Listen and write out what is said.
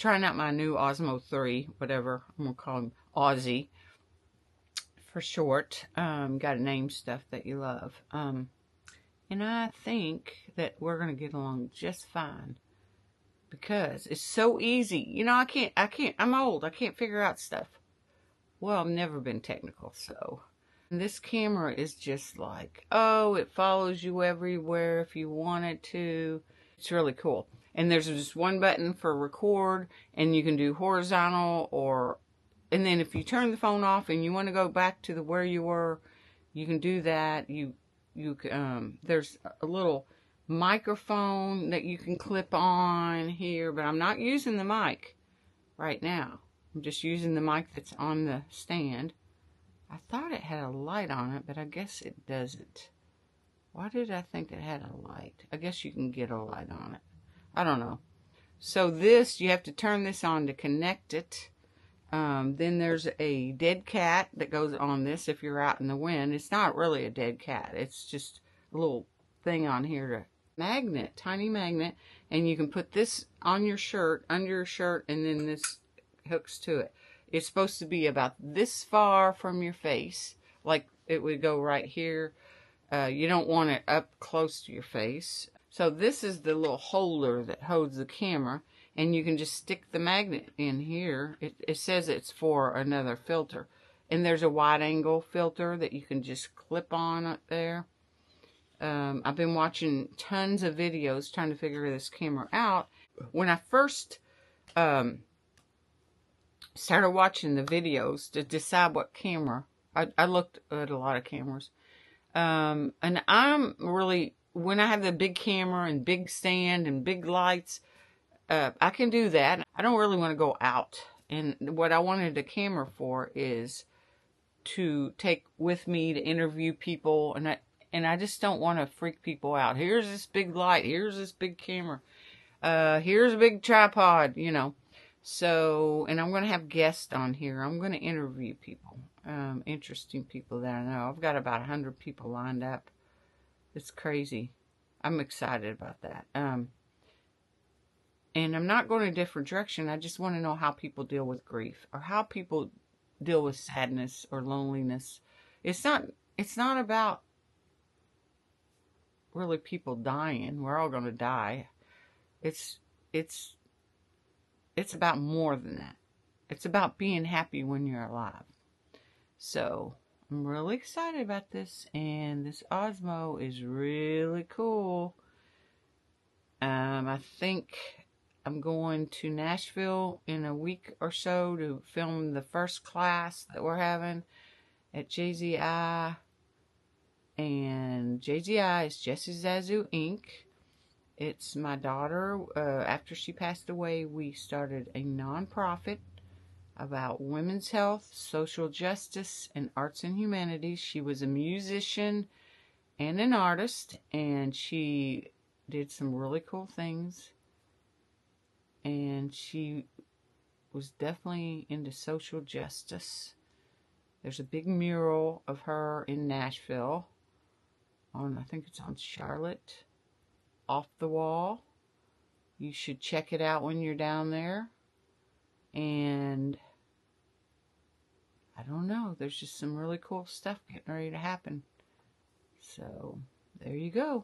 trying out my new Osmo 3, whatever. I'm going to call him Aussie for short. Got to name stuff that you love. And I think that we're going to get along just fine because it's so easy. You know, I'm old. I can't figure out stuff. Well, I've never been technical, so. And this camera is just like, oh, it follows you everywhere if you want it to. It's really cool. And there's just one button for record, and you can do horizontal or, and then if you turn the phone off and you want to go back to where you were, you can do that. There's a little microphone that you can clip on here, but I'm not using the mic right now. I'm just using the mic that's on the stand. I thought it had a light on it, but I guess it doesn't. Why did I think it had a light? I guess you can get a light on it. I don't know. So this, you have to turn this on to connect it. Then there's a dead cat that goes on this if you're out in the wind. It's not really a dead cat. It's just a little thing on here to magnet, tiny magnet. And you can put this on your shirt, under your shirt, and then this hooks to it. It's supposed to be about this far from your face. Like it would go right here. You don't want it up close to your face. So this is the little holder that holds the camera. And you can just stick the magnet in here. It says it's for another filter. And there's a wide angle filter that you can just clip on up there. I've been watching tons of videos trying to figure this camera out. When I first started watching the videos to decide what camera, I looked at a lot of cameras. And I'm really, when I have the big camera and big stand and big lights, I can do that. I don't really want to go out. And what I wanted the camera for is to take with me to interview people. And I just don't want to freak people out. Here's this big light. Here's this big camera. Here's a big tripod, you know. So, and I'm going to have guests on here. I'm going to interview people. Interesting people that I know. I've got about 100 people lined up. It's crazy. I'm excited about that. And I'm not going a different direction. I just want to know how people deal with grief or how people deal with sadness or loneliness. It's not about really people dying. We're all going to die. It's about more than that. It's about being happy when you're alive. So I'm really excited about this, and this Osmo is really cool. I think I'm going to Nashville in a week or so to film the first class that we're having at DJI. And DJI is Jessie Zazu Inc. It's my daughter. After she passed away, we started a nonprofit about women's health, social justice, and arts and humanities. She was a musician and an artist, and she did some really cool things. And she was definitely into social justice. There's a big mural of her in Nashville. I think it's on Charlotte. Off the wall. You should check it out when you're down there. And I don't know. There's just some really cool stuff getting ready to happen. So, there you go.